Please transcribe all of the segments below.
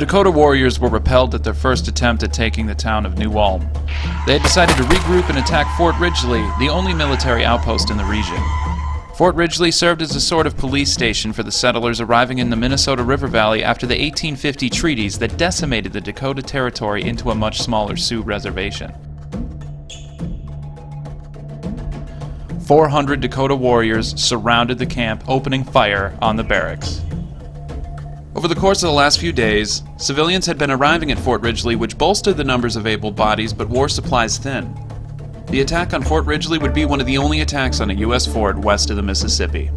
Dakota Warriors were repelled at their first attempt at taking the town of New Ulm. They had decided to regroup and attack Fort Ridgely, the only military outpost in the region. Fort Ridgely served as a sort of police station for the settlers arriving in the Minnesota River Valley after the 1850 treaties that decimated the Dakota Territory into a much smaller Sioux reservation. 400 Dakota Warriors surrounded the camp, opening fire on the barracks. Over the course of the last few days, civilians had been arriving at Fort Ridgely, which bolstered the numbers of able bodies, but war supplies thin. The attack on Fort Ridgely would be one of the only attacks on a U.S. fort west of the Mississippi.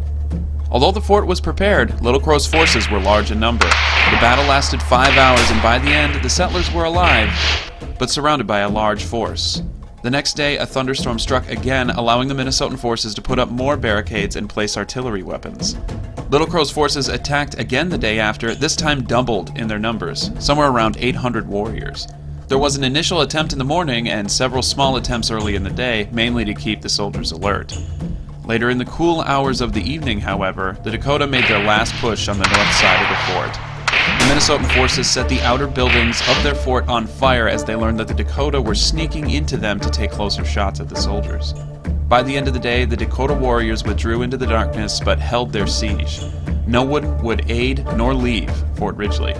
Although the fort was prepared, Little Crow's forces were large in number. The battle lasted 5 hours, and by the end, the settlers were alive, but surrounded by a large force. The next day, a thunderstorm struck again, allowing the Minnesotan forces to put up more barricades and place artillery weapons. Little Crow's forces attacked again the day after, this time doubled in their numbers, somewhere around 800 warriors. There was an initial attempt in the morning and several small attempts early in the day, mainly to keep the soldiers alert. Later in the cool hours of the evening, however, the Dakota made their last push on the north side of the fort. The Minnesotan forces set the outer buildings of their fort on fire as they learned that the Dakota were sneaking into them to take closer shots at the soldiers. By the end of the day, the Dakota Warriors withdrew into the darkness but held their siege. No one would aid nor leave Fort Ridgely.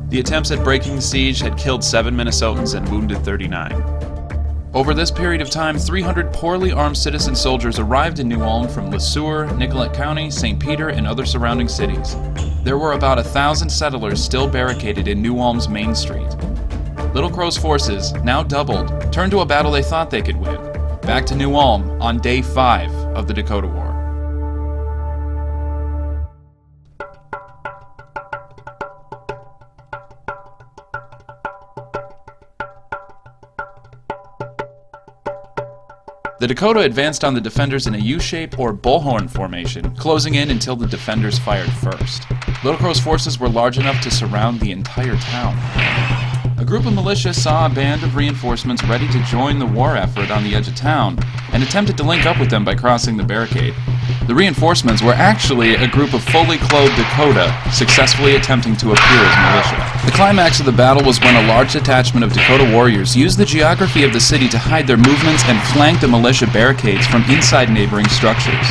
The attempts at breaking the siege had killed 7 Minnesotans and wounded 39. Over this period of time, 300 poorly armed citizen soldiers arrived in New Ulm from Le Sueur, Nicollet County, St. Peter, and other surrounding cities. There were about 1,000 settlers still barricaded in New Ulm's main street. Little Crow's forces, now doubled, turned to a battle they thought they could win. Back to New Ulm on day 5 of the Dakota War. The Dakota advanced on the defenders in a U-shape or bullhorn formation, closing in until the defenders fired first. Little Crow's forces were large enough to surround the entire town. A group of militia saw a band of reinforcements ready to join the war effort on the edge of town and attempted to link up with them by crossing the barricade. The reinforcements were actually a group of fully clothed Dakota successfully attempting to appear as militia. The climax of the battle was when a large detachment of Dakota warriors used the geography of the city to hide their movements and flank the militia barricades from inside neighboring structures.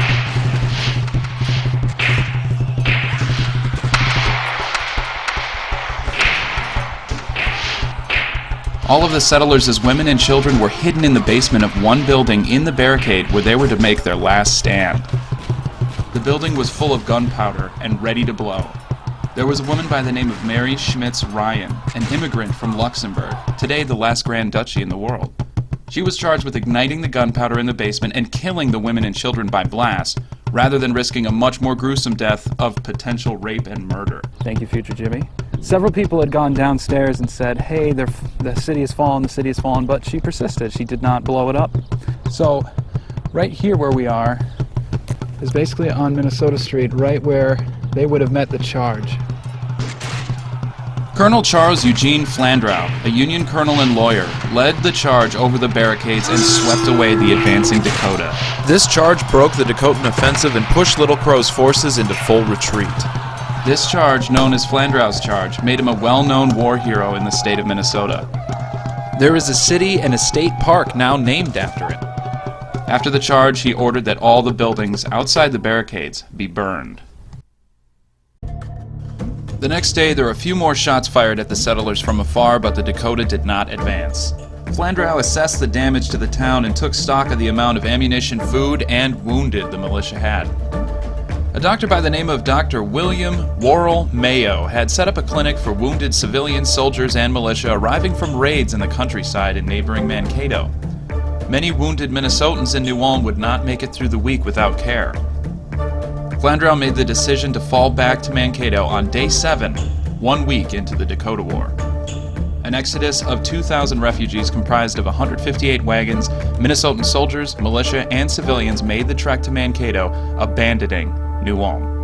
All of the settlers' women and children were hidden in the basement of one building in the barricade where they were to make their last stand. The building was full of gunpowder and ready to blow. There was a woman by the name of Mary Schmitz Ryan, an immigrant from Luxembourg, today the last Grand Duchy in the world. She was charged with igniting the gunpowder in the basement and killing the women and children by blast, rather than risking a much more gruesome death of potential rape and murder. Thank you, future Jimmy. Several people had gone downstairs and said, hey, the city has fallen, but she persisted. She did not blow it up. So, right here where we are is basically on Minnesota Street, right where they would have met the charge. Colonel Charles Eugene Flandreau, a Union colonel and lawyer, led the charge over the barricades and swept away the advancing Dakota. This charge broke the Dakotan offensive and pushed Little Crow's forces into full retreat. This charge, known as Flandreau's Charge, made him a well-known war hero in the state of Minnesota. There is a city and a state park now named after him. After the charge, he ordered that all the buildings outside the barricades be burned. The next day, there were a few more shots fired at the settlers from afar, but the Dakota did not advance. Flandreau assessed the damage to the town and took stock of the amount of ammunition, food, and wounded the militia had. A doctor by the name of Dr. William Worrell Mayo had set up a clinic for wounded civilians, soldiers, and militia arriving from raids in the countryside in neighboring Mankato. Many wounded Minnesotans in New Ulm would not make it through the week without care. Flandreau made the decision to fall back to Mankato on day 7, 1 week into the Dakota War. An exodus of 2,000 refugees comprised of 158 wagons, Minnesotan soldiers, militia, and civilians made the trek to Mankato, abandoning New Ulm.